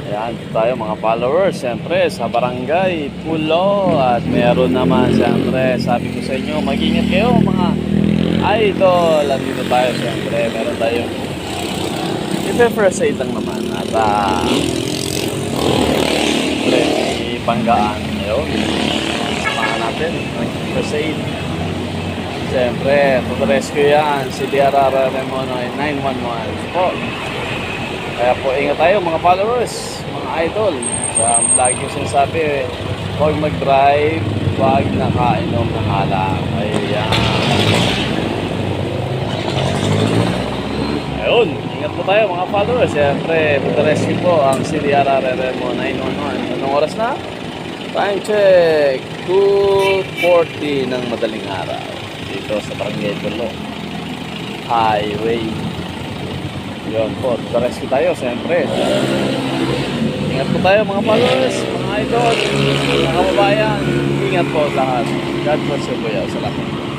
Ayan, dito tayo mga followers, siyempre sa barangay Pulo. At meron naman siyempre, sabi ko sa inyo, mag-ingat kayo mga idol. At dito tayo siyempre, meron tayong i-first aid lang naman. At siyempre, may panggaan. Ayun, samahan natin ang first aid. Siyempre, to the rescue yan, si DRR Remono 911 po. Kaya po ingat tayo mga followers, mga idol. Sa lagi ko sinasabi, huwag mag-drive, huwag nakainom ng alak. Ayan. Ayun, ingat po tayo mga followers. Siyempre, to the rescue po ang CDRR Remo 911. Anong oras na? Time check, 2:40 ng madaling araw. Dito sa Barangay Pulo Highway. Yun po, to the rescue tayo siyempre. Ingat po tayo mga followers, mga idol, mga kababayan. Ingat po lahat. God bless you po. Salamat.